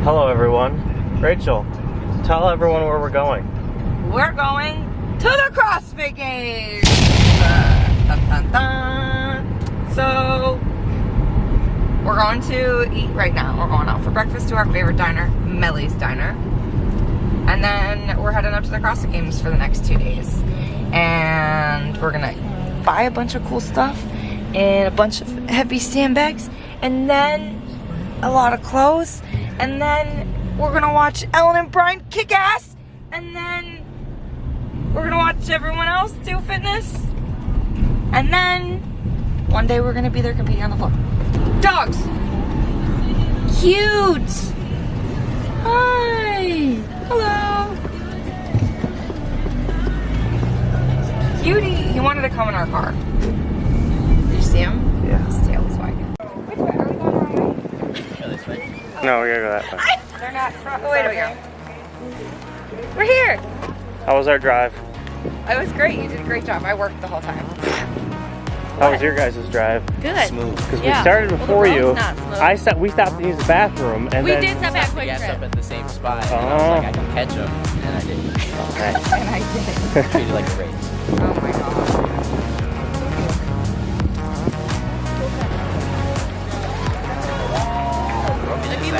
Hello everyone. Rachel, tell everyone where we're going. We're going to the CrossFit Games! Dun, dun, dun. So, we're going to eat right now. We're going out for breakfast to our favorite diner, Melly's Diner. And then we're heading up to the CrossFit Games for the next 2 days. And we're gonna buy a bunch of cool stuff and a bunch of heavy sandbags and then a lot of clothes. And then we're gonna watch Ellen and Brian kick ass. And then we're gonna watch everyone else do fitness. And then one day we're gonna be there competing on the floor. Dogs! Cute! Hi! Hello! Cutie! He wanted to come in our car. Did you see him? Yeah. His tail was wagging. Which way? Are we going the wrong way? Go this way. No, we gotta go that way. They're not front. Oh, wait, we go. We're here! How was our drive? It was great. You did a great job. I worked the whole time. How was your guys' drive? Good. Smooth. Because we started before you. Not smooth. We stopped to use the bathroom, and We then did stop at We Quick gassed up Trip. at the same spot. And I was like, I can catch him. And I didn't. And I did. Treated like a race. Oh my god.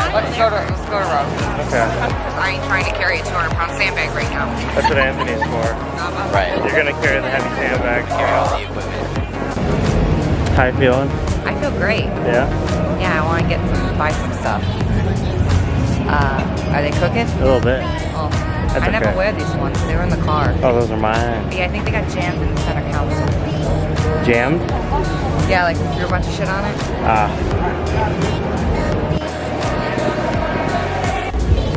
Let's go to Rose. Okay. I ain't trying to carry a 200-pound sandbag right now. That's what Anthony's for. Right. You're gonna carry the heavy sandbag. Carry all the equipment. How you feeling? I feel great. Yeah? Yeah, I want to buy some stuff. Are they cooking? A little bit. Oh, That's I never okay. wear these ones. They were in the car. Oh, those are mine. Yeah, I think they got jammed in the center console. Jammed? Yeah, like threw a bunch of shit on it. Ah.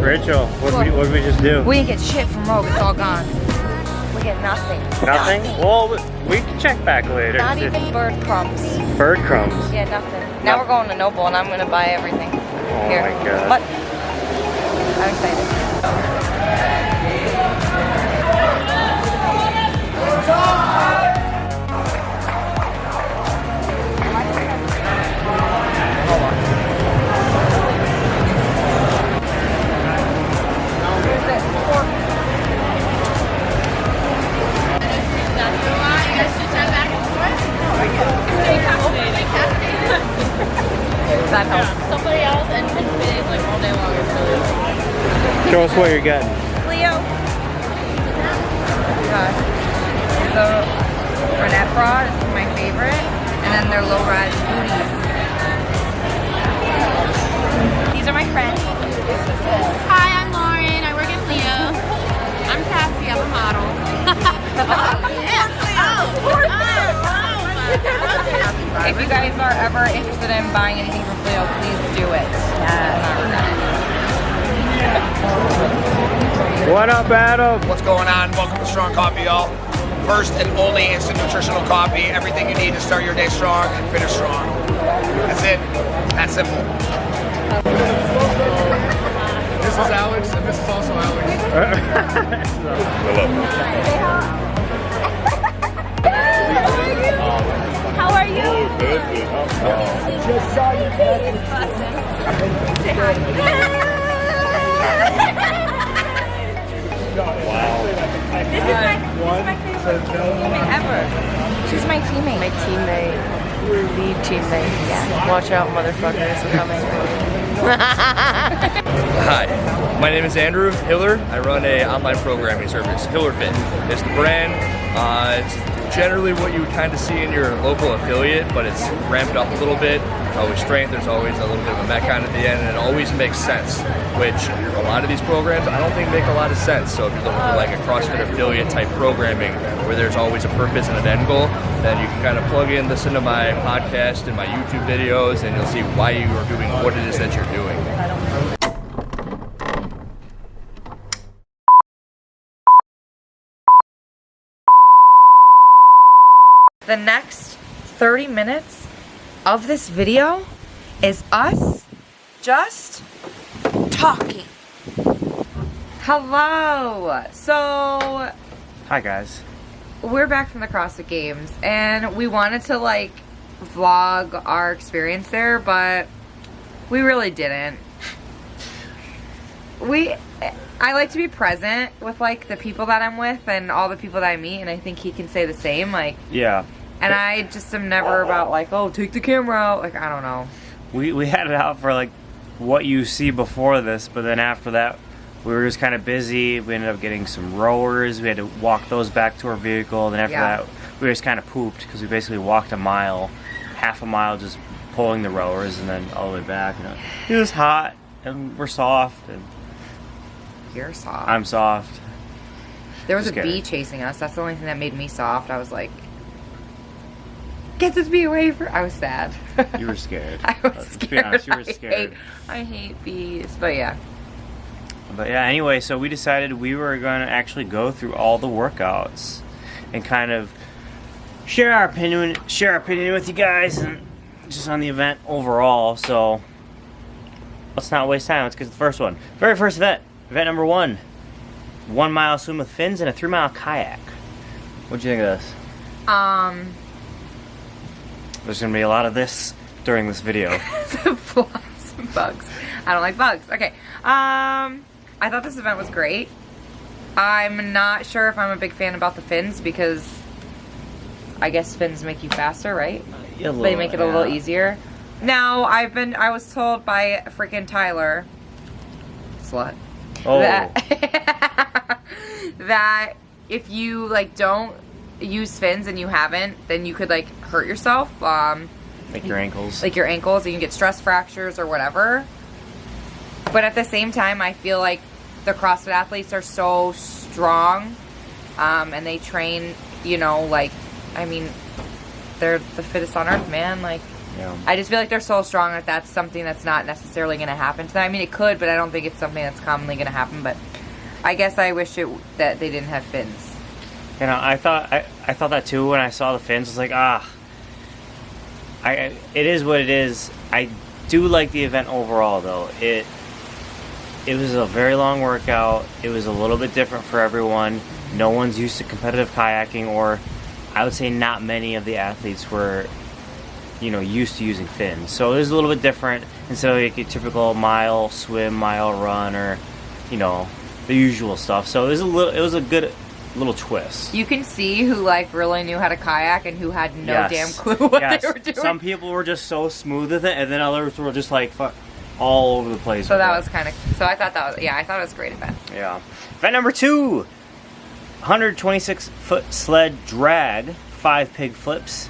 Rachel, what did we just do? We didn't get shit from Rogue. It's all gone. We get nothing. Nothing? Well, we can check back later. Not even bird crumbs. Bird crumbs. Yeah, nothing. Now we're going to Noble and I'm going to buy everything. Oh Here. my god. But I'm excited. That helps. Somebody else and fitting like all day long is really Show us what you're getting. Fleo. The brunette bra is my favorite. And then their low-rise booties. These are my friends. Hi, I'm Lauren. I work at Fleo. I'm Cassie. I'm a model. If you guys are ever interested in buying anything from Fleo, please do it. What up, Adam? What's going on? Welcome to Strong Coffee, y'all. First and only instant nutritional coffee. Everything you need to start your day strong and finish strong. That's it. That's simple. This is Alex, and this is also Alex. Hello. How are you? Just saw you. Say hi. This is my favorite teammate ever. She's my teammate. My teammate, lead teammate. Yeah. Watch out, motherfuckers, we're coming. Hi, my name is Andrew Hiller. I run a online programming service, HillerFit. It's the brand. It's generally what you would kind of see in your local affiliate, but it's ramped up a little bit. With strength, there's always a little bit of a metcon at the end, and it always makes sense, which a lot of these programs I don't think make a lot of sense. So if you're looking for like a CrossFit affiliate type programming where there's always a purpose and an end goal, then you can kind of plug in, listen to my podcast and my YouTube videos, and you'll see why you are doing what it is that you're doing. The next 30 minutes of this video is us just talking. Hello. So Hi guys. we're back from the CrossFit Games and we wanted to like vlog our experience there, but we really didn't. I like to be present with like the people that I'm with and all the people that I meet, and I think he can say the same. Like, Yeah. and I just am never about like, oh, take the camera out. Like, I don't know. We had it out for like what you see before this, but then after that, we were just kind of busy. We ended up getting some rowers. We had to walk those back to our vehicle. Then after that, we just kind of pooped because we basically walked a mile, half a mile, just pulling the rowers, and then all the way back. You know, it was hot, and we're soft. And You're soft. I'm soft. There was Just a kidding. bee chasing us. That's the only thing that made me soft. I was like, get this bee away from. I was sad. You were scared. I was Let's scared. be honest, you were scared. I hate bees. But yeah. But yeah, anyway, so we decided we were going to actually go through all the workouts and kind of share our opinion with you guys, and just on the event overall. So let's not waste time. Let's get to the first one. Very first event. Event number 1. 1 mile swim with fins and a 3 mile kayak. What'd you think of this? There's going to be a lot of this during this video. Flies and bugs. I don't like bugs. Okay. I thought this event was great. I'm not sure if I'm a big fan about the fins because I guess fins make you faster, right? They make it a little easier. Now, I was told by freaking Tyler, slut, that if you like don't use fins and you haven't, then you could like hurt yourself. Like your ankles. Like your ankles, and you can get stress fractures or whatever. But at the same time, I feel like the CrossFit athletes are so strong, and they train, you know, like, I mean, they're the fittest on earth, man. Like, Yeah. I just feel like they're so strong that that's something that's not necessarily going to happen to them. I mean, it could, but I don't think it's something that's commonly going to happen. But I guess I wish that they didn't have fins. You know, I thought that too when I saw the fins. I was like, it is what it is. I do like the event overall, though. It was a very long workout. It was a little bit different for everyone. No one's used to competitive kayaking, or I would say not many of the athletes were, you know, used to using fins. So it was a little bit different instead of like a typical mile swim, mile run, or, you know, the usual stuff. So it was a good little twist. You can see who like really knew how to kayak and who had no Yes. damn clue what Yes. they were doing. Some people were just so smooth with it, and then others were just like all over the place. So with that it. was kind of. So I thought that was. Yeah, I thought it was a great event. Yeah. Event number 2, 126-foot sled drag, 5 pig flips,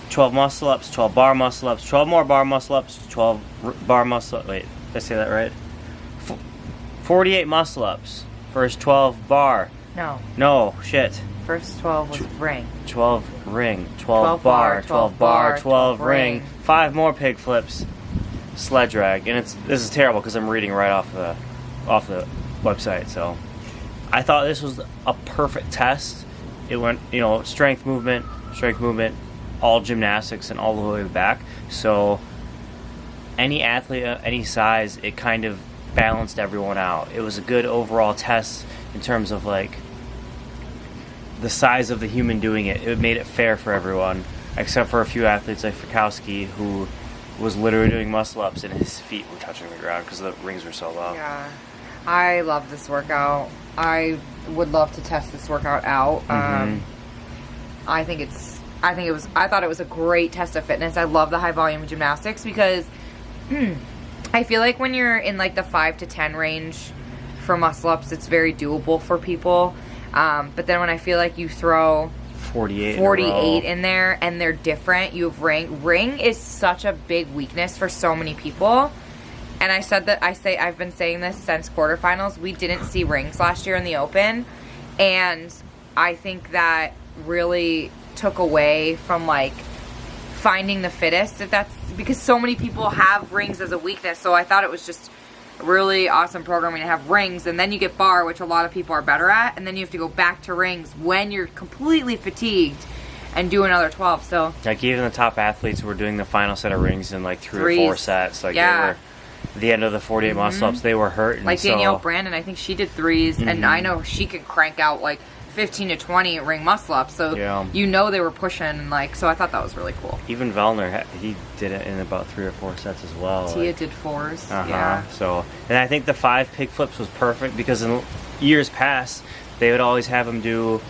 12 muscle ups, 12 bar muscle ups, 12 more bar muscle ups, 12 bar muscle ups. Wait, did I say that right? 48 muscle ups. First 12 bar. No, shit. First 12 was ring. 12 ring, 12 bar, 12 bar, 12 ring, 5 more pig flips, sled drag. And this is terrible because I'm reading right off the website. So I thought this was a perfect test. It went, you know, strength movement, all gymnastics, and all the way back. So any athlete, any size, it kind of balanced everyone out. It was a good overall test in terms of like the size of the human doing it. It made it fair for everyone, except for a few athletes like Fikowski, who was literally doing muscle ups and his feet were touching the ground because the rings were so low. Yeah, I love this workout. I would love to test this workout out. I thought it was a great test of fitness. I love the high volume gymnastics because I feel like when you're in like the 5 to 10 range for muscle ups, it's very doable for people. But then when I feel like you throw 48 in there and they're different, you have ring. Ring is such a big weakness for so many people. And I've been saying this since quarterfinals. We didn't see rings last year in the Open, and I think that really took away from like finding the fittest, if that's because so many people have rings as a weakness. So I thought it was just really awesome programming to have rings, and then you get bar, which a lot of people are better at, and then you have to go back to rings when you're completely fatigued and do another 12. So like even the top athletes were doing the final set of rings in like 3 Threes. or 4 sets. Like Yeah. they were the end of the 48 muscle ups, they were hurting. like Danielle Brandon, I think she did 3s, and I know she can crank out like 15 to 20 ring muscle ups. So Yeah. you know they were pushing, like, so I thought that was really cool. Even Vellner, he did it in about 3 or 4 sets as well. Tia like- did 4s. Uh-huh. Yeah. So, and I think the 5 pig flips was perfect because in years past, they would always have him do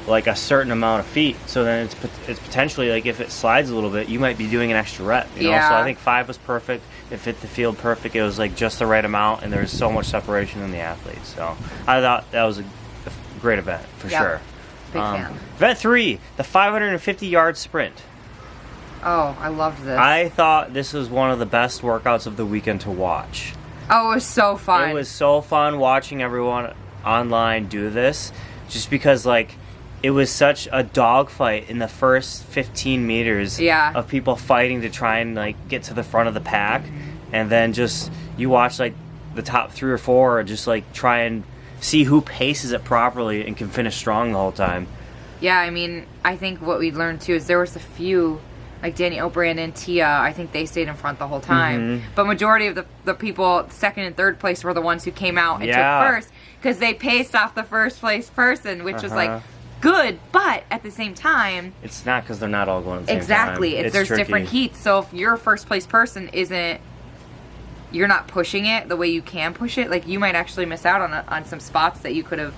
like a certain amount of feet. So then it's potentially like if it slides a little bit, you might be doing an extra rep. You know? So Yeah. I think 5 was perfect. It fit the field perfect. It was like just the right amount, and there's so much separation in the athletes. So I thought that was a great event for Yep. sure. Big fan. Event 3, the 550-yard sprint. Oh, I loved this. I thought this was one of the best workouts of the weekend to watch. Oh, it was so fun. It was so fun watching everyone online do this, just because like it was such a dogfight in the first 15 meters Yeah. of people fighting to try and like get to the front of the pack, and then just you watch like the top 3 or 4 just like try and see who paces it properly and can finish strong the whole time. Yeah, I mean, I think what we learned too is there was a few, like Danny O'Brien and Tia, I think they stayed in front the whole time. Mm-hmm. But majority of the people second and third place were the ones who came out and Yeah. took first because they paced off the first place person, which was like Uh-huh. good, but at the same time, It's not because they're not all going at the same exactly, time. there's tricky. different heats. So if your first place person you're not pushing it the way you can push it, like you might actually miss out on some spots that you could have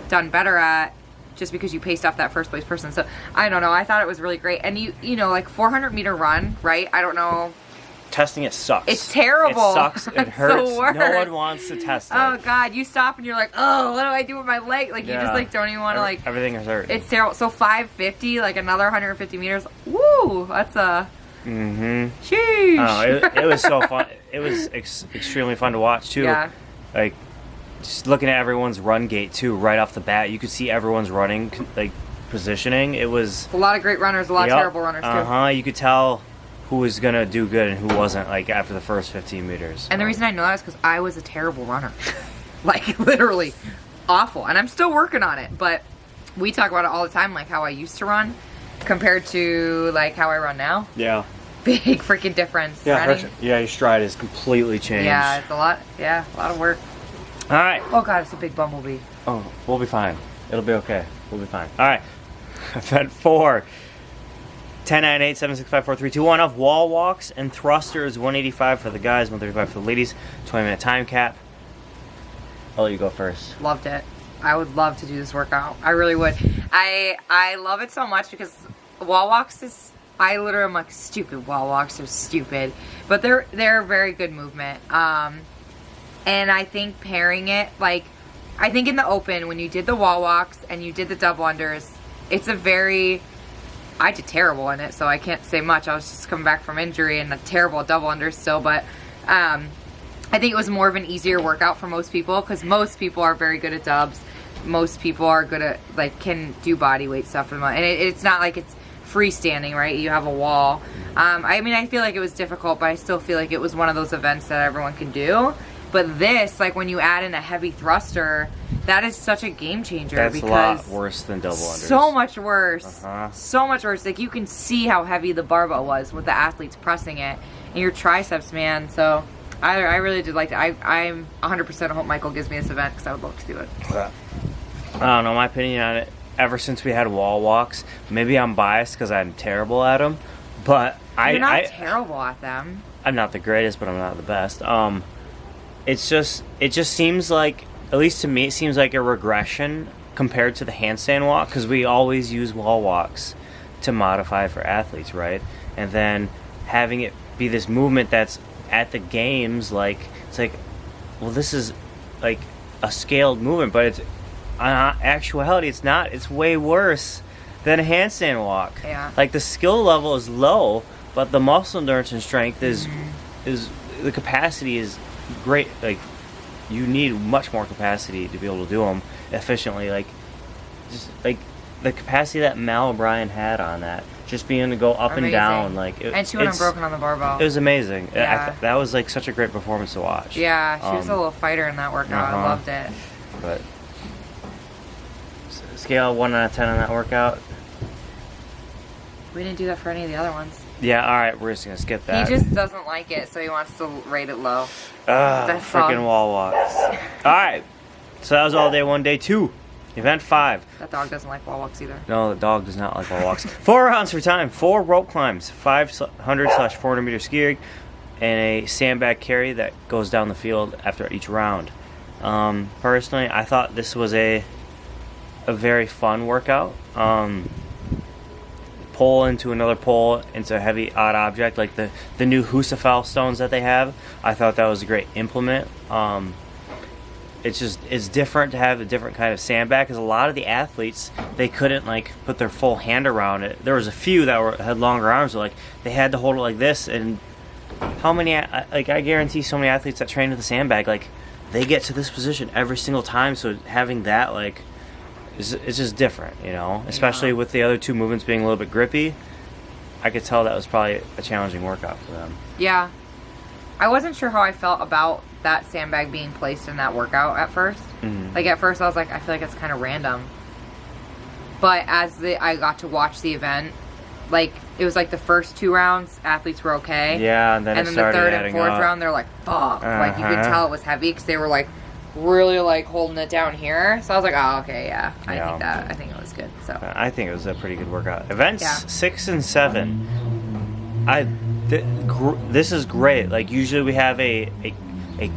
done better at just because you paced off that first place person. So I don't know, I thought it was really great. And you know, like 400-meter run, right? I don't know. Testing it sucks. It's terrible. It sucks. It It's the hurts. No worst. one wants to test it. Oh God, you stop and you're like, oh, what do I do with my leg? Like you just like don't even want to like. Everything is hurt. It's terrible. So 550, like another 150 meters. Woo, that's a. Mm-hmm. Sheesh. Oh, it was so fun. It was extremely fun to watch too. Yeah. Like just looking at everyone's run gait too, right off the bat, you could see everyone's running like positioning. It was A lot of great runners, a lot Yep. of terrible runners too. Uh-huh. You could tell who was gonna do good and who wasn't. Like after the first 15 meters. And the reason I know that is because I was a terrible runner. Like, literally awful. And I'm still working on it. But we talk about it all the time, like how I used to run compared to, like, how I run now. Yeah. Big freaking difference. Yeah. Running. Your stride is completely changed. Yeah, it's a lot. Yeah, a lot of work. All right. Oh, God, it's a big bumblebee. Oh, we'll be fine. It'll be okay. We'll be fine. All right. Event 4. 10-9-8-7-6-5-4-3-2-1 of wall walks and thrusters. 185 for the guys, 135 for the ladies. 20-minute time cap. I'll let you go first. Loved it. I would love to do this workout. I really would. I love it so much because wall walks is, I literally am like, stupid wall walks are stupid. But they're a very good movement. And I think pairing it, like, I think in the open, when you did the wall walks and you did the double unders, it's a very, I did terrible in it, so I can't say much. I was just coming back from injury and a terrible double under still, but I think it was more of an easier workout for most people because most people are very good at dubs. Most people are good at, like, can do body weight stuff. And it's not like it's freestanding, right? You have a wall. I mean, I feel like it was difficult, but I still feel like it was one of those events that everyone can do. But this, like, when you add in a heavy thruster, that is such a game changer. That's because a lot worse than double unders. so much worse. Uh-huh. So much worse. Like, you can see how heavy the barbell was with the athletes pressing it. And your triceps, man. So I really did like that. I'm 100% hope Michael gives me this event because I would love to do it. I don't know my opinion on it. Ever since we had wall walks, maybe I'm biased because I'm terrible at them, but You're not terrible at them. I'm not the greatest, but I'm not the best. It just seems like, at least to me, it seems like a regression compared to the handstand walk because we always use wall walks to modify for athletes, right? And then having it be this movement that's at the games, like it's like, well, this is like a scaled movement, but it's actuality, it's not. It's way worse than a handstand walk. Yeah. Like the skill level is low, but the muscle endurance and strength is the capacity is great. Like you need much more capacity to be able to do them efficiently. Like just like the capacity that Mal O'Brien had on that, just being able to go up Amazing. and down, like And she went unbroken on the barbell. It was amazing. Yeah. That was like such a great performance to watch. Yeah, she was a little fighter in that workout. I uh-huh. loved it. But scale 1 out of 10 on that workout. We didn't do that for any of the other ones. Yeah, all right, we're just gonna skip that. He just doesn't like it, so he wants to rate it low. Ugh, That's freaking all. wall walks. All right, so that was all day 1. Day 2, Event 5. That dog doesn't like wall walks either. No, the dog does not like wall walks. 4 rounds for time. 4 rope climbs. 500/400 meter skiing, and a sandbag carry that goes down the field after each round. Personally, I thought this was a very fun workout. Pole into another pole into a heavy odd object like the new Husafel stones that they have. I thought that was a great implement. It's different to have a different kind of sandbag because a lot of the athletes, they couldn't like put their full hand around it. There was a few that had longer arms, but like they had to hold it like this. And how many, like I guarantee so many athletes that train with a sandbag, like they get to this position every single time. So having that like it's just different, you know, especially with the other two movements being a little bit grippy. I could tell that was probably a challenging workout for them. Yeah. I wasn't sure how I felt about that sandbag being placed in that workout at first. Mm-hmm. Like at first I was like, I feel like it's kind of random. But as I got to watch the event, like it was like the first 2 rounds, athletes were okay. Yeah, and then the third and fourth round, they're like, fuck. Like you could tell it was heavy because they were like really like holding it down here. So I was like, oh, okay, yeah. I think it was good. So I think it was a pretty good workout. Events 6 and 7. This is great. Like usually we have a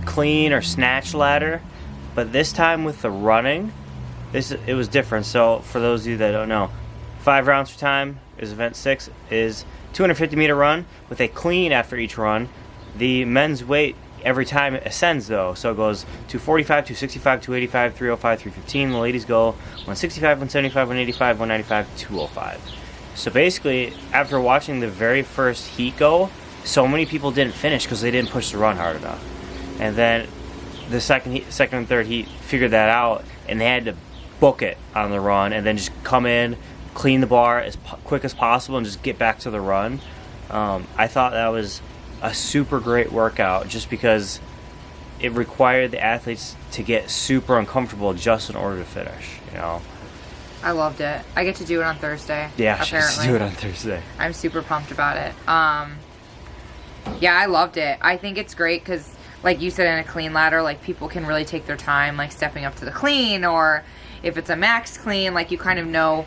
clean or snatch ladder, but this time with the running, it was different. So for those of you that don't know, 5 rounds for time is event 6 is 250 meter run with a clean after each run. The men's weight every time it ascends though, so it goes 245, 265, 285, 305, 315. The ladies go 165, 175, 185, 195, 205. So basically, after watching the very first heat go, so many people didn't finish because they didn't push the run hard enough. And then the second and third heat figured that out, and they had to book it on the run and then just come in, clean the bar as quick as possible, and just get back to the run. I thought that was a super great workout just because it required the athletes to get super uncomfortable just in order to finish, you know. I loved it. I get to do it on Thursday. Yeah, apparently. she do it on Thursday. I'm super pumped about it. Yeah, I loved it. I think it's great because, like you said, in a clean ladder, like people can really take their time, like stepping up to the clean, or if it's a max clean, like you kind of know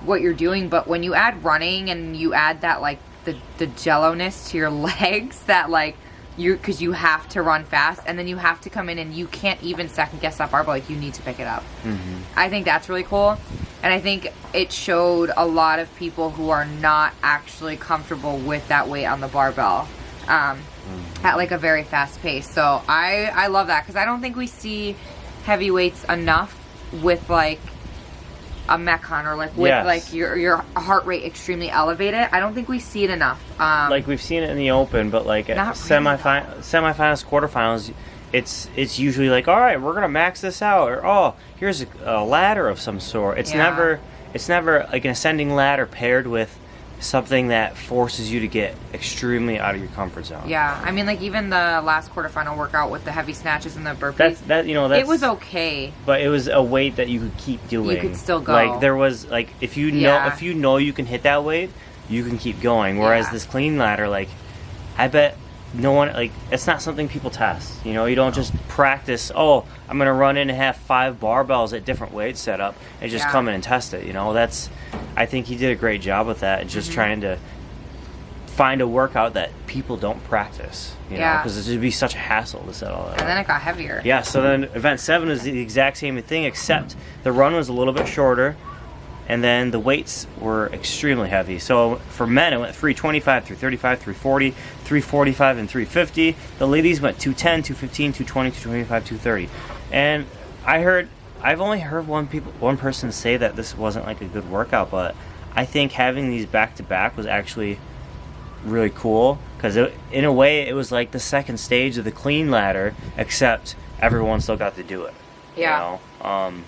what you're doing. But when you add running and you add that like the jello-ness to your legs, that like because you have to run fast and then you have to come in and you can't even second guess that barbell, like you need to pick it up. I think that's really cool, and I think it showed a lot of people who are not actually comfortable with that weight on the barbell at like a very fast pace. So I love that because I don't think we see heavyweights enough with like a Metcon or like with like your heart rate extremely elevated. I don't think we see it enough. Like we've seen it in the open, but like at semifinals, quarterfinals, it's usually like, all right, we're gonna max this out, or oh, here's a ladder of some sort. It's never like an ascending ladder paired with something that forces you to get extremely out of your comfort zone. Yeah, I mean, like even the last quarterfinal workout with the heavy snatches and the burpees. It was okay. But it was a weight that you could keep doing. You could still go. Like there was like if you know you can hit that weight, you can keep going. Whereas this clean ladder, like I bet no one, like it's not something people test. You know, you don't just practice. Oh, I'm gonna run in and have 5 barbells at different weight setup and just come in and test it. You know, I think he did a great job with that, just trying to find a workout that people don't practice, you know, because it would be such a hassle to set all that up. And then it got heavier. Yeah, so then event 7 is the exact same thing, except the run was a little bit shorter, and then the weights were extremely heavy. So for men, it went 325, 335, 340, 345, and 350. The ladies went 210, 215, 220, 225, 230. And I've only heard one person say that this wasn't like a good workout, but I think having these back-to-back was actually really cool because in a way it was like the second stage of the clean ladder, except everyone still got to do it. Yeah. You know?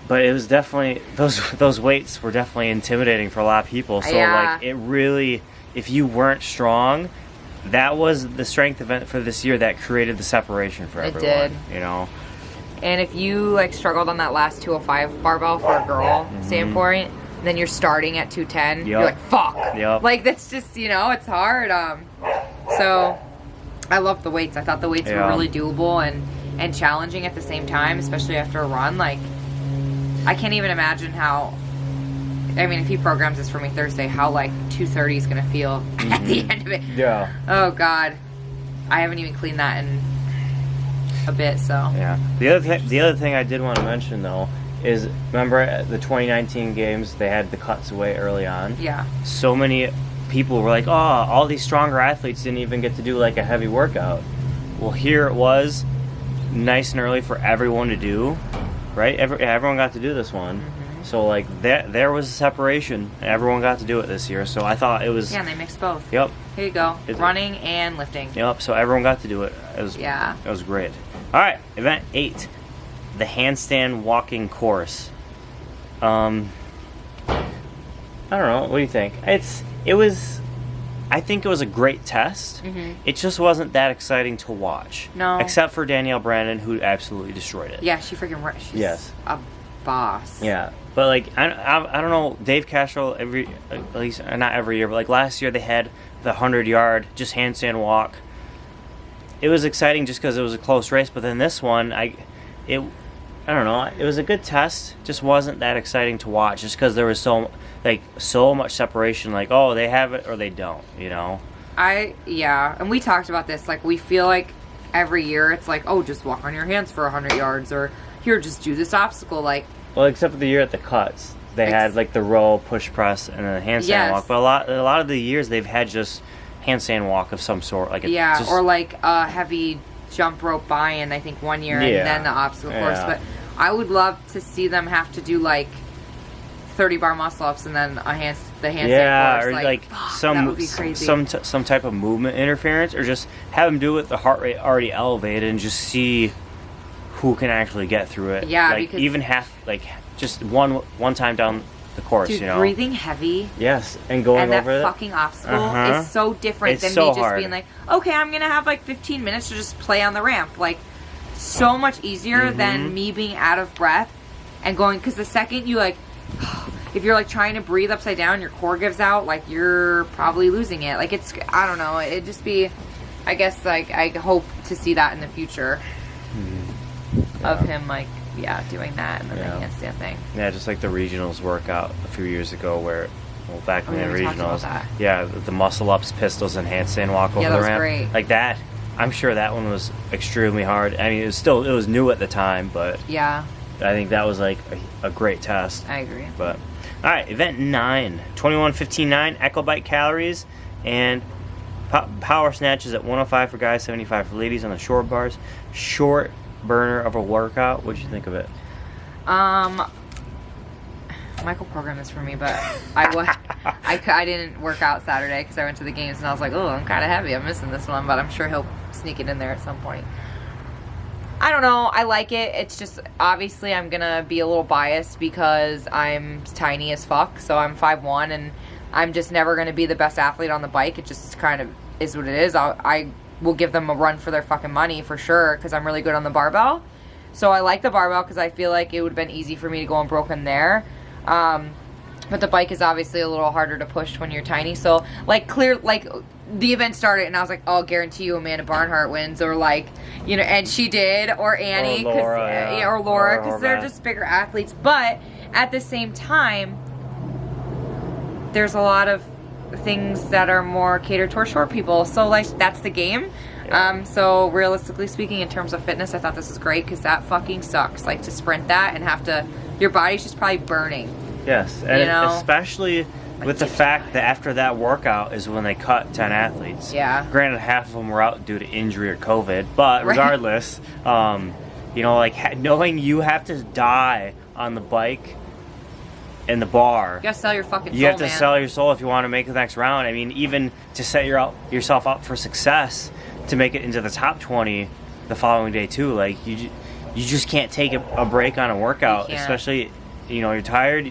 But it was definitely those weights were definitely intimidating for a lot of people. So like it really, if you weren't strong, that was the strength event for this year that created the separation for everyone. It did. You know. And if you like struggled on that last 205 barbell for a girl standpoint, then you're starting at 210. You're like, fuck. Like that's just, you know, it's hard. So I loved the weights. I thought the weights were really doable and challenging at the same time, especially after a run. Like I can't even imagine how. I mean, if he programs this for me Thursday, how like 2:30 is gonna feel at the end of it. Yeah. Oh God, I haven't even cleaned that in a bit. So Yeah. The other thing I did want to mention though is, remember at the 2019 games they had the cuts away early on. yeah, So many people were like, "Oh, all these stronger athletes didn't even get to do like a heavy workout." Well, here it was, nice and early for everyone to do, right? Everyone got to do this one. So like there was a separation. Everyone got to do it this year. So I thought it was. yeah, and they mixed both. Yep. Here you go, Is it- running and lifting. Yep. So everyone got to do it. Yeah. It was great. All right, event 8, the handstand walking course. I don't know. What do you think? I think it was a great test. It just wasn't that exciting to watch. No. Except for Danielle Brandon, who absolutely destroyed it. Yeah, she's Yes. a boss. Yeah, but like I don't know, Dave Castro at least not every year, but like last year they had the 100-yard just handstand walk. It was exciting just because it was a close race, but then this one I don't know, it was a good test, just wasn't that exciting to watch just because there was so much separation. Like, oh, they have it or they don't, you know. And we talked about this. Like, we feel like every year it's like, oh, just walk on your hands for 100 yards, or here, just do this obstacle. Like, Well, except for the year at the cuts, they had like the row, push press, and then the handstand Yes. walk. But a lot of the years they've had just handstand walk of some sort. Like or like a heavy jump rope buy-in. I think one year, and then the obstacle course. Yeah. But I would love to see them have to do like 30 bar muscle ups and then the handstand course. or like fuck, that would be crazy. some type of movement interference, or just have them do it with the heart rate already elevated and just see who can actually get through it. Yeah, like because- even just one time down the course, Dude, you know. breathing heavy. Yes, and going And that over it. fucking obstacle Uh-huh. is so different It's than so me just hard. being like, okay, I'm gonna have like 15 minutes to just play on the ramp. Like, so much easier than me being out of breath and going, because the second you like, if you're like trying to breathe upside down, your core gives out, like you're probably losing it. Like, it's, I don't know, it'd just be, I guess, like, I hope to see that in the future of him, like, doing that and then the handstand thing. Yeah, just like the regionals workout a few years ago where, well, back in the we talked about regionals, that. yeah, the muscle ups, pistols, and handstand walk over Yeah, that the was ramp. great. Like that, I'm sure that one was extremely hard. I mean, it was new at the time, but Yeah, I think that was like a great test. I agree. But all right, event 9, 21:15.9 Echo Bike calories and power snatches at 105 for guys, 75 for ladies on the short bars. Short burner of a workout. What'd you think of it? Michael programmed this for me, but I didn't work out Saturday because I went to the games and I was like, oh, I'm kind of heavy. I'm missing this one, but I'm sure he'll sneak it in there at some point. I don't know. I like it. It's just, obviously, I'm going to be a little biased because I'm tiny as fuck. So I'm 5'1", and I'm just never going to be the best athlete on the bike. It just kind of is what it is. I will give them a run for their fucking money for sure because I'm really good on the barbell. So I like the barbell because I feel like it would have been easy for me to go unbroken there. But the bike is obviously a little harder to push when you're tiny. So, like, the event started and I was like, oh, guarantee you Amanda Barnhart wins, or like, you know, and she did, or Annie, Or Laura, or Laura, because they're Horvath. just bigger athletes. But at the same time, there's a lot of things that are more catered towards short people. So, like, that's the game. So realistically speaking, in terms of fitness, I thought this was great because that fucking sucks. Like, to sprint that and have to, your body's just probably burning. Yes, and You know? especially with the fact that after that workout is when they cut 10 athletes. Yeah. Granted, half of them were out due to injury or COVID, but Right. regardless, you know, like knowing you have to die on the bike and the bar. You gotta sell your fucking soul, You have to man. sell your soul if you want to make the next round. I mean, even to set yourself up for success, to make it into the top 20 the following day too. Like, you just can't take a break on a workout, You can't. especially, you know, you're tired.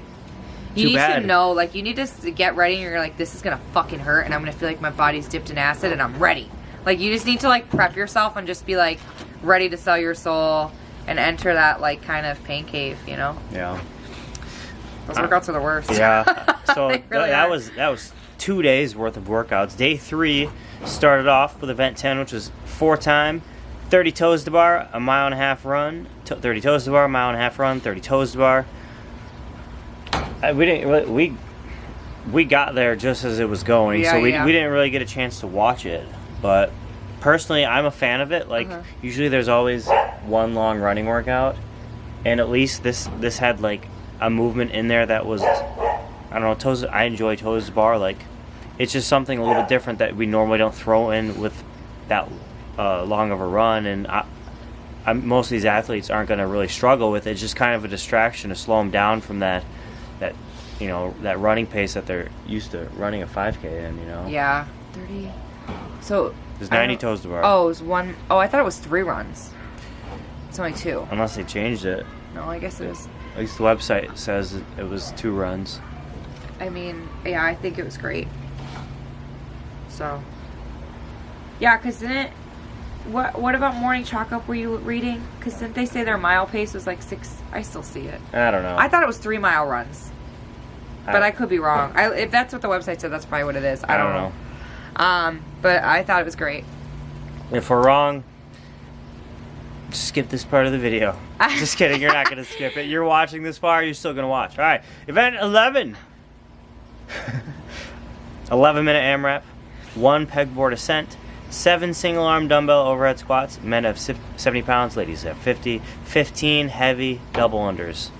You Too need bad. to know, like, you need to get ready and you're like, this is gonna fucking hurt and I'm gonna feel like my body's dipped in acid and I'm ready. Like, you just need to, like, prep yourself and just be, like, ready to sell your soul and enter that, like, kind of pain cave, you know? Yeah. Those workouts are the worst. Yeah. So They really that are. was 2 days worth of workouts. Day 3 started off with event 10, which was 4 time, 30 toes to bar, a mile and a half run, 30 toes to bar, a mile and a half run, 30 toes to bar. We didn't really, we got there just as it was going, Yeah, so we yeah. didn't really get a chance to watch it. But personally, I'm a fan of it. Like usually, there's always one long running workout, and at least this had like a movement in there that was, I don't know, toes. I enjoy toes to bar. Like it's just something a little bit different that we normally don't throw in with that long of a run. And most of these athletes aren't going to really struggle with it. It's just kind of a distraction to slow them down from that that running pace that they're used to running a 5K in. Yeah, 30. So There's 90 toes to bar. Oh, it was one. Oh, I thought it was 3 runs. It's only 2. Unless they changed it. No, I guess it is. At least the website says it was 2 runs. I mean, yeah, I think it was great. So, yeah, because didn't, what about morning chalk up were you reading? Because didn't they say their mile pace was like 6? I still see it. I don't know. I thought it was 3-mile runs. But I could be wrong. If that's what the website said, that's probably what it is. I don't know. But I thought it was great. If we're wrong, skip this part of the video. Just kidding. You're not going to skip it. You're watching this far. You're still going to watch. All right. Event 11. 11-minute AMRAP. 1 pegboard ascent. 7 single arm dumbbell overhead squats. Men have 70 pounds. Ladies have 50. 15 heavy double unders.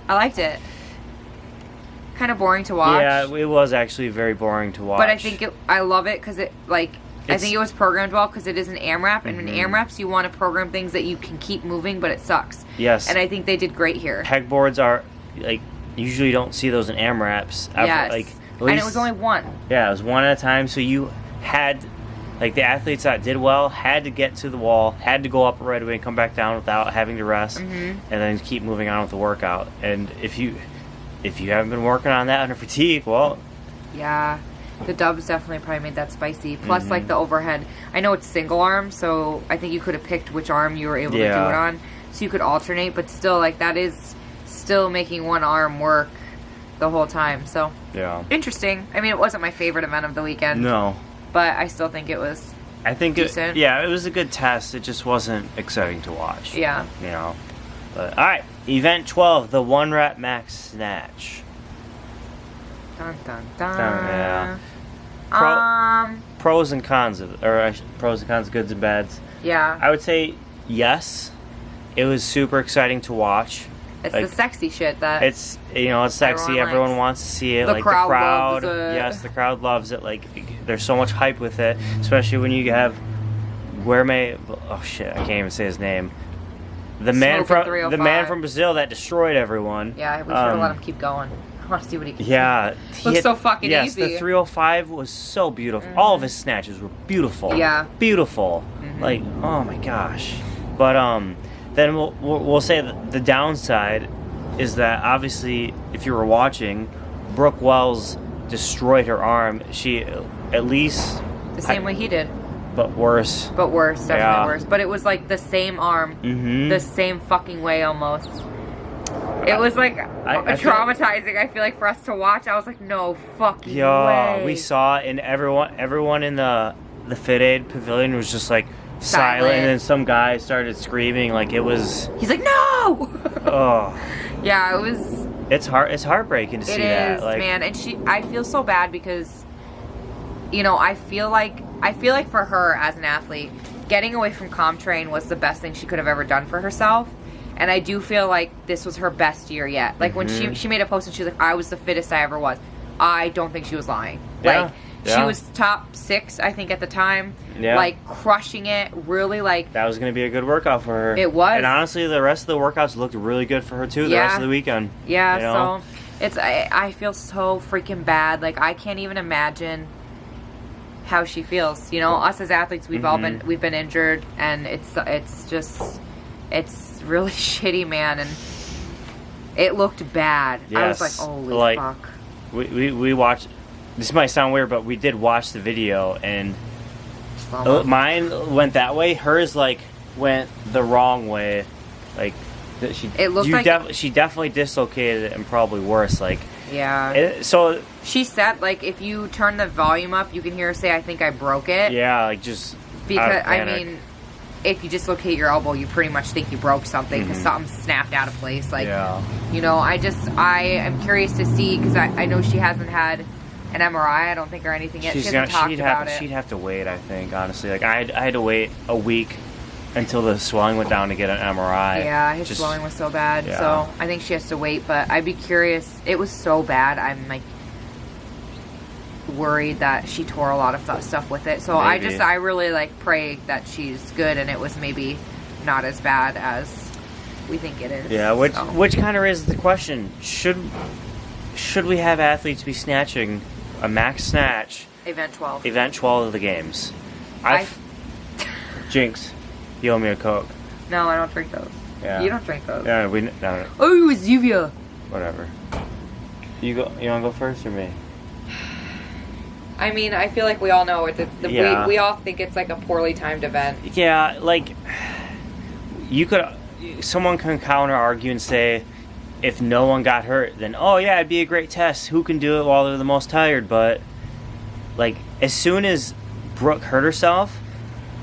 I liked it. Kind of boring to watch. Yeah, it was actually very boring to watch. But I think I love it because it I think it was programmed well because it is an AMRAP, and in AMRAPs you want to program things that you can keep moving, but it sucks. Yes. And I think they did great here. Pegboards are like usually you don't see those in AMRAPs. Yes. Like, and it was only 1. Yeah, it was 1 at a time. So you had, like, the athletes that did well had to get to the wall, had to go up right away and come back down without having to rest, and then keep moving on with the workout. And if you haven't been working on that under fatigue, well, Yeah. The dubs definitely probably made that spicy. Plus, like, the overhead. I know it's single arm, so I think you could have picked which arm you were able to do it on. So you could alternate, but still, like, that is still making one arm work the whole time. So, yeah, interesting. I mean, it wasn't my favorite event of the weekend. No. But I still think it was I think decent. it was a good test. It just wasn't exciting to watch. Yeah. But, all right, event 12, the 1 rep max snatch. Dun, dun, dun. Yeah. Pros and cons pros and cons, goods and bads. Yeah. I would say yes. It was super exciting to watch. It's like, the sexy shit that it's sexy. Everyone wants to see it. The like crowd the crowd, loves it. yes, the crowd loves it. Like there's so much hype with it, especially when you have oh shit, I can't even say his name. The man from Brazil that destroyed everyone. Yeah, we should have let him keep going. I want to see what he can Yeah. Looks so fucking yes, easy. the 305 was so beautiful. All of his snatches were beautiful. Yeah. Beautiful. Like, oh my gosh. But then we'll say that the downside is that obviously if you were watching, Brooke Wells destroyed her arm. She at least the same way he did. But worse. Definitely worse. But it was like the same arm, the same fucking way almost. It was like traumatizing. I feel like for us to watch, I was like, no fucking way. We saw it, and everyone in the Fit Aid pavilion was just like silent, and then some guy started screaming like it was. He's like, no. Oh. Yeah, it was. It's heartbreaking to see that. It is, man, and I feel so bad because, I feel like for her as an athlete, getting away from ComTrain was the best thing she could have ever done for herself. And I do feel like this was her best year yet. Like when she made a post and she was like, I was the fittest I ever was. I don't think she was lying. Like she was top 6, I think, at the time. Yeah. Like crushing it. Really like that was gonna be a good workout for her. It was. And honestly the rest of the workouts looked really good for her too, the rest of the weekend. Yeah, so it's I feel so freaking bad. Like I can't even imagine how she feels. Us as athletes, we've all been injured, and it's really shitty, man, and it looked bad. Yes. I was like, holy fuck. We watched. This might sound weird, but we did watch the video, and mine went that way. Hers went the wrong way. Like she definitely dislocated it, and probably worse. So she said, if you turn the volume up, you can hear her say, "I think I broke it." Yeah, just because I mean, if you dislocate your elbow, you pretty much think you broke something because something snapped out of place. Like, you know, I am curious to see, because I know she hasn't had an MRI, I don't think, or anything yet. She hasn't talked about it. She'd have to wait, I think, honestly. Like, I had to wait a week until the swelling went down to get an MRI. Yeah, his swelling was so bad. Yeah. So I think she has to wait, but I'd be curious. It was so bad. I'm like worried that she tore a lot of stuff with it. So maybe. I really like pray that she's good and it was maybe not as bad as we think it is. Yeah, which kind of raises the question: should we have athletes be snatching a max snatch? Event 12 of the games. Jinx, you owe me a Coke. No, I don't drink those. Yeah. You don't drink those. Yeah, no. Oh, it's Zuvia. Whatever. You want to go first or me? I mean, I feel like we all know it. We all think it's like a poorly timed event. Yeah, like someone can counter argue and say, if no one got hurt, then it'd be a great test. Who can do it while they're the most tired? But like, as soon as Brooke hurt herself,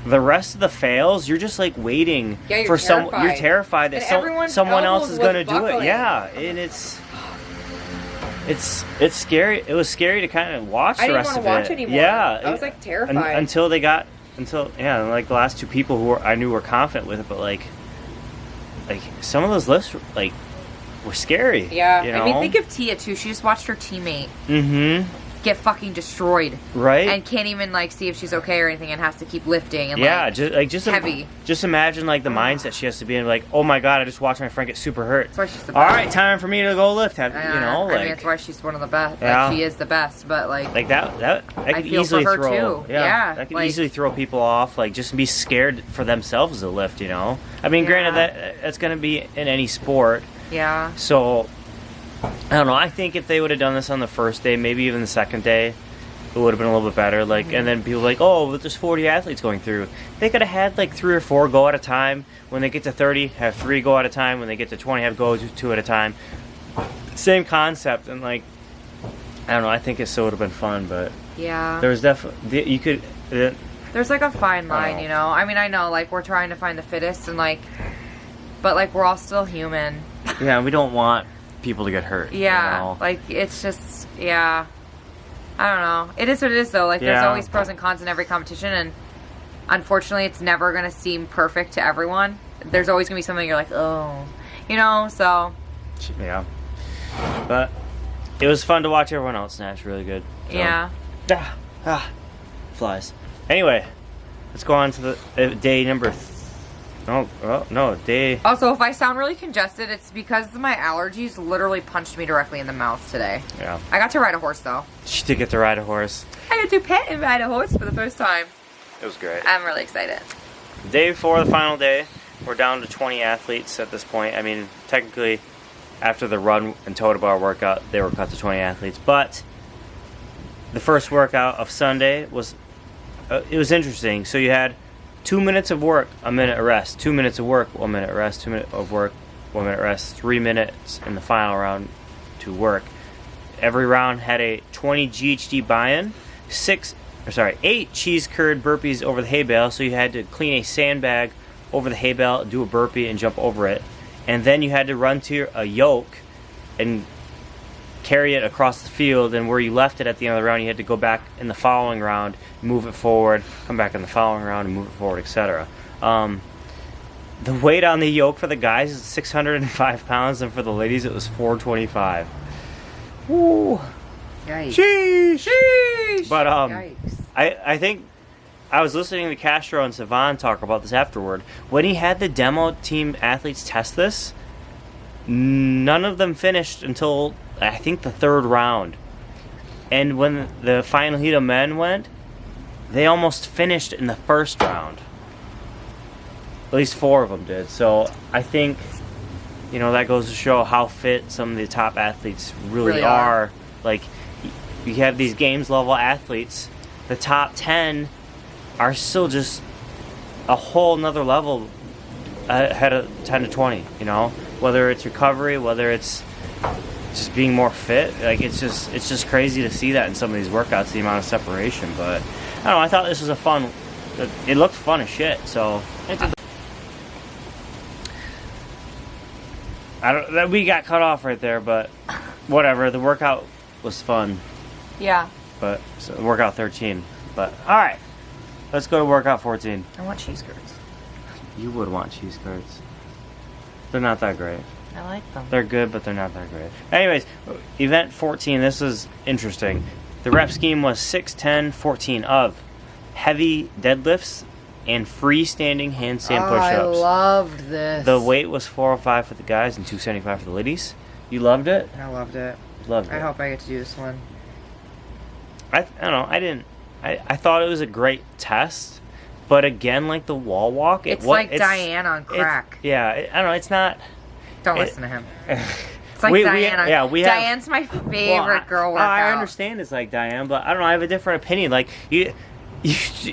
the rest of the fails, you're just like waiting for someone. You're terrified that someone else is going to do it. Yeah, and it's scary. It was scary to kind of watch the rest of it. I didn't want to watch anymore. Yeah, I was like terrified until like the last two people who I knew were confident with it, but like some of those lifts were scary. Yeah, you know? I mean, think of Tia too. She just watched her teammate get fucking destroyed, right? And can't even like see if she's okay or anything, and has to keep lifting. And just heavy. Just imagine like the mindset she has to be in. Like, oh my god, I just watched my friend get super hurt. That's why she's the best. All right, time for me to go lift. I mean, that's why she's one of the best. Yeah. Like, she is the best. But like that could easily throw. Too. Yeah, that could easily throw people off. Like, just be scared for themselves to lift. You know, I mean, granted that's going to be in any sport. Yeah. So I don't know. I think if they would have done this on the first day, maybe even the second day, it would have been a little bit better. Like, and then people like, oh, but there's 40 athletes going through. They could have had like 3 or 4 go at a time. When they get to 30, have 3 go at a time. When they get to 20, have go 2 at a time. Same concept, and like, I don't know. I think it still would have been fun, but yeah, there was definitely you could. There's like a fine line, you know. I mean, I know like we're trying to find the fittest, and like, but like we're all still human. Yeah, we don't want people to get hurt. Yeah, you know? like it's just I don't know. It is what it is, though. Like, there's always pros and cons in every competition, and unfortunately, it's never going to seem perfect to everyone. There's always going to be something you're like, oh, you know, so. Yeah. But it was fun to watch everyone else snatch. Really good. So. Yeah. Flies. Anyway, let's go on to the day number day. Also, if I sound really congested, it's because my allergies literally punched me directly in the mouth today. Yeah. I got to ride a horse, though. She did get to ride a horse. I got to pet and ride a horse for the first time. It was great. I'm really excited. Day before the final day, we're down to 20 athletes at this point. I mean, technically, after the run and total bar workout, they were cut to 20 athletes. But the first workout of Sunday was, it was interesting. So you had 2 minutes of work, a minute of rest. 2 minutes of work, 1 minute of rest. 2 minutes of work, 1 minute rest. 3 minutes in the final round to work. Every round had a 20 GHD buy-in, 8 cheese curd burpees over the hay bale. So you had to clean a sandbag over the hay bale, do a burpee, and jump over it. And then you had to run to a yoke and carry it across the field, and where you left it at the end of the round, you had to go back in the following round, move it forward, come back in the following round, and move it forward, etc. The weight on the yoke for the guys is 605 pounds, and for the ladies it was 425. Woo! Yikes. Sheesh! But Yikes. I think I was listening to Castro and Savan talk about this afterward. When he had the demo team athletes test this, none of them finished until I think the 3rd round. And when the final heat of men went, they almost finished in the 1st round. At least 4 of them did. So I think, you know, that goes to show how fit some of the top athletes really are. Like, you have these games level athletes, the top 10 are still just a whole nother level ahead of 10 to 20, you know? Whether it's recovery, whether it's just being more fit, like it's just crazy to see that in some of these workouts, the amount of separation. But I don't know, I thought this was a fun it looked fun as shit. So we got cut off right there, but whatever. The workout was fun. Yeah. But so workout 13. But all right, let's go to workout 14. I want cheese curds. You would want cheese curds. They're not that great. I like them. They're good, but they're not that great. Anyways, event 14. This is interesting. The rep scheme was 6, 10, 14 of heavy deadlifts and freestanding handstand push-ups. I loved this. The weight was 405 for the guys and 275 for the ladies. You loved it? I loved it. Loved it. I hope I get to do this one. I don't know. I didn't. I thought it was a great test, but again, like the wall walk, It's like Diane on crack. I don't know. It's not. Don't listen to him. It's like Diane. Diane's my favorite girl workout. I understand it's like Diane, but I don't know. I have a different opinion. Like you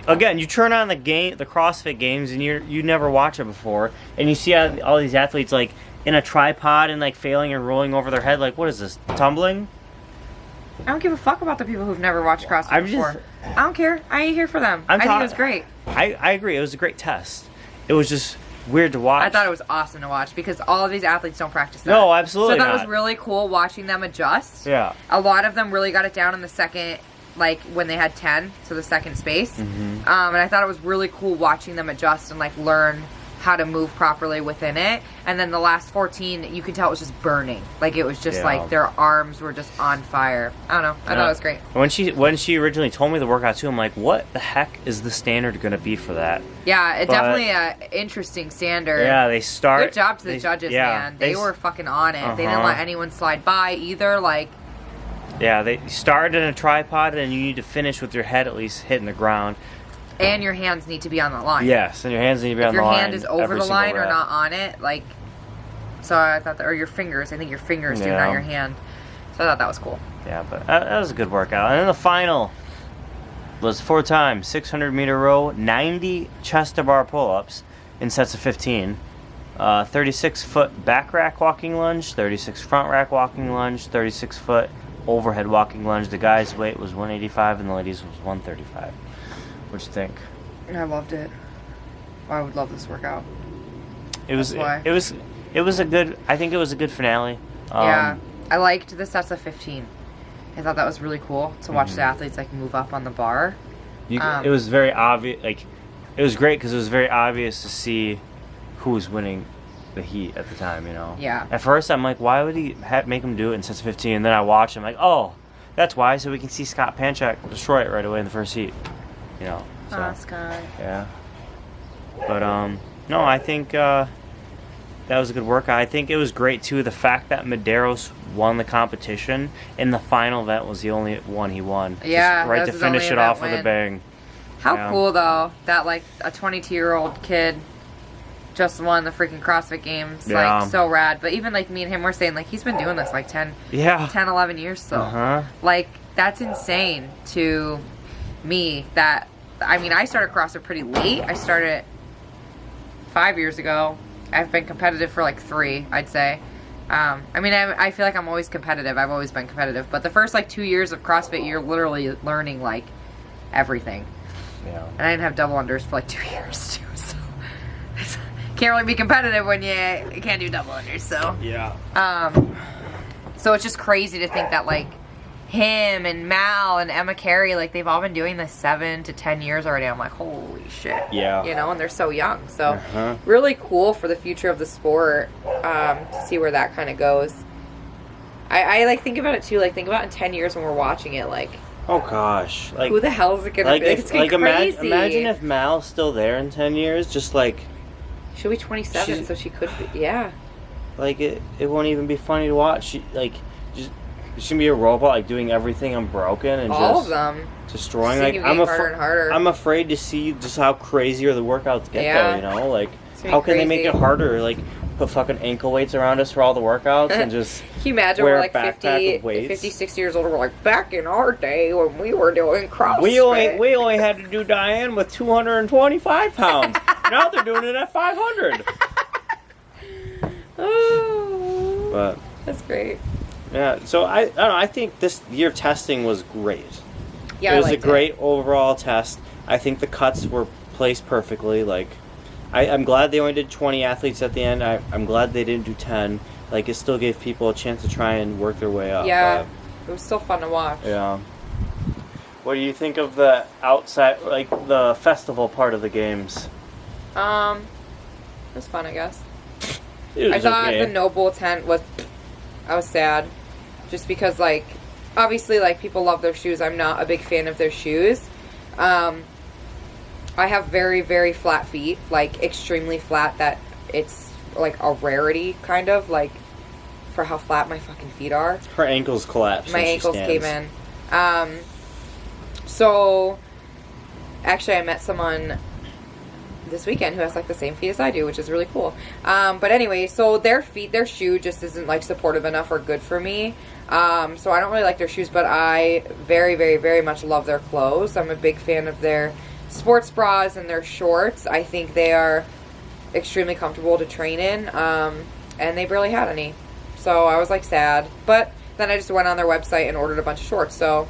again, you turn on the CrossFit Games, and you never watch it before, and you see all these athletes like in a tripod and like failing and rolling over their head. Like, what is this? Tumbling? I don't give a fuck about the people who've never watched CrossFit before. I don't care. I ain't here for them. I think it was great. I agree. It was a great test. It was just weird to watch. I thought it was awesome to watch because all of these athletes don't practice that. No, absolutely So that not. was really cool watching them adjust. Yeah. A lot of them really got it down in the second, like when they had 10, so the second space. And I thought it was really cool watching them adjust and like learn how to move properly within it. And then the last 14, you could tell it was just burning. Like it was just like their arms were just on fire. I don't know. I thought it was great. When she originally told me the workout too, I'm like, what the heck is the standard going to be for that? Yeah, definitely a interesting standard. Yeah, they start. Good job to the judges, man. They were fucking on it. They didn't let anyone slide by either. Like. Yeah, they started in a tripod, and you need to finish with your head at least hitting the ground. And your hands need to be on the line. Yes, and your hands need to be on the line. If your hand is over the line or not on it, like, so I thought that, or your fingers. I think your fingers do, not your hand. So I thought that was cool. Yeah, but that was a good workout. And then the final was 4 times, 600-meter row, 90 chest to bar pull-ups in sets of 15, 36-foot back rack walking lunge, 36 front rack walking lunge, 36-foot overhead walking lunge. The guy's weight was 185 and the ladies was 135. What'd you think? I loved it. I would love this workout. It was a good. I think it was a good finale. Yeah, I liked the sets of 15. I thought that was really cool to watch the athletes like move up on the bar. It was very obvious. Like, it was great because it was very obvious to see who was winning the heat at the time. You know. Yeah. At first, I'm like, why would he make him do it in sets of 15? And then I watch him like, oh, that's why. So we can see Scott Panchak destroy it right away in the first heat. You know. So, Scott. Yeah. But no, I think that was a good workout. I think it was great too. The fact that Medeiros won the competition in the final event was the only one he won. Yeah, just right to finish it off with a bang. How cool though that like a 22-year-old kid just won the freaking CrossFit Games. Yeah. Like so rad. But even like me and him were saying like he's been doing this like 10, 11 years still. Like that's insane to me. That I mean, I started CrossFit pretty late. I started 5 years ago. I've been competitive for like 3, I'd say. I mean, I feel like I'm always competitive. I've always been competitive. But the first like 2 years of CrossFit, you're literally learning like everything. Yeah. And I didn't have double unders for like 2 years too. So can't really be competitive when you can't do double unders. So yeah. So it's just crazy to think that like him and Mal and Emma Carey, like they've all been doing this 7 to 10 years already. I'm like, holy shit. Yeah. You know, and they're so young. So really cool for the future of the sport to see where that kind of goes. I like think about it too. Like think about in 10 years when we're watching it. Like, oh gosh, like who the hell is it gonna be? Like, it's gonna be crazy. Imagine if Mal's still there in 10 years. Just like she'll be 27, so she could be. Yeah. Like it won't even be funny to watch. She's gonna be a robot, like doing everything unbroken and all just of them destroying. Like I'm harder and harder. I'm afraid to see just how crazier the workouts get. Yeah. Though, you know, like how can they make it harder? Like put fucking ankle weights around us for all the workouts and just. Can you imagine wear we're like a 50, 60 years old? We're like back in our day when we were doing CrossFit. We only had to do Diane with 225 pounds. Now they're doing it at 500. Oh, but that's great. Yeah, so I don't know. I think this year testing was great. Yeah, it was a great overall test. I think the cuts were placed perfectly. Like, I'm glad they only did 20 athletes at the end. I'm glad they didn't do 10. Like, it still gave people a chance to try and work their way up. Yeah, it was still fun to watch. Yeah. What do you think of the outside, like the festival part of the games? It was fun, I guess. It was I thought okay. the Noble tent was. I was sad, just because like, obviously like people love their shoes. I'm not a big fan of their shoes. I have very, very flat feet, like extremely flat. That it's like a rarity, kind of like for how flat my fucking feet are. Her ankles collapsed. My ankles came in. So, actually, I met someone this weekend who has like the same feet as I do, which is really cool. But anyway, so their shoe just isn't like supportive enough or good for me. So I don't really like their shoes, but I very, very, very much love their clothes. I'm a big fan of their sports bras and their shorts. I think they are extremely comfortable to train in, and they barely had any. So I was like sad, but then I just went on their website and ordered a bunch of shorts, so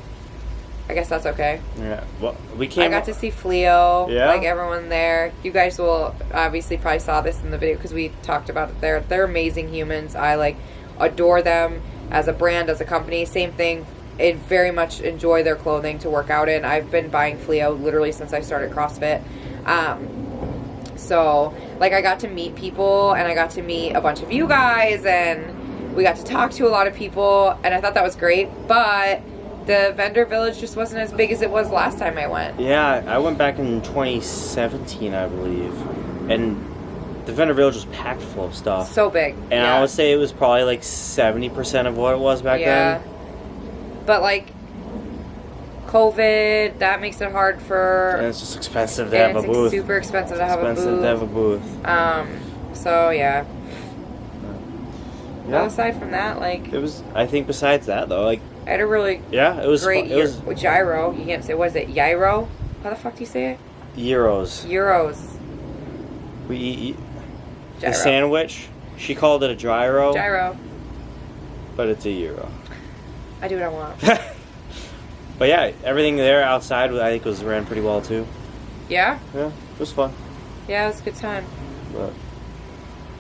I guess that's okay. Yeah, well, I got to see Fleo, Yeah? like everyone there. You guys will obviously probably saw this in the video because we talked about it there. They're amazing humans. I like adore them as a brand, as a company. Same thing. I very much enjoy their clothing to work out in. I've been buying Fleo literally since I started CrossFit. So like I got to meet people, and I got to meet a bunch of you guys, and we got to talk to a lot of people, and I thought that was great, but the vendor village just wasn't as big as it was last time I went. Yeah, I went back in 2017, I believe, and the vendor village was packed full of stuff. So big. And yeah. I would say it was probably like 70% of what it was back then. But like COVID, that makes it hard for. And it's just expensive to have a it's booth. super expensive to have a Expensive booth. to have a booth. So yeah. Yeah. Well, aside from that, like It was. I think besides that though, like I had a really yeah, it was. great It was gyro. You can't say was it gyro? How the fuck do you say it? Euros. Euros. We eat Gyro. the sandwich. She called it a gyro. Gyro. But it's a euro. I do what I want. But yeah, everything there outside I think was ran pretty well too. Yeah? Yeah, it was fun. Yeah, it was a good time. But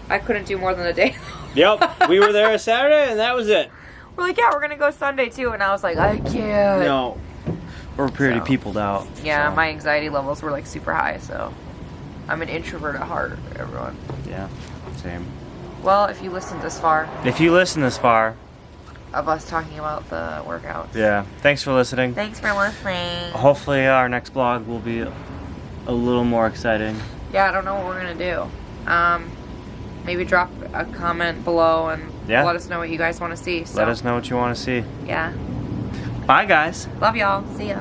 I couldn't do more than a day. yep, we were there Saturday and that was it. We're like, yeah, we're gonna go Sunday too, and I was like, I can't. No, we're pretty So. peopled out. Yeah, so. my anxiety levels were like super high, so I'm an introvert at heart, everyone. Yeah, same. Well, if you listened this far If you listen this far, of us talking about the workouts. yeah, thanks for listening. Thanks for listening. Hopefully our next vlog will be a little more exciting. Yeah, I don't know what we're gonna do. Maybe drop a comment below and Yeah. let us know what you guys want to see. So, Let us know what you want to see. Yeah. Bye, guys. Love y'all. See ya.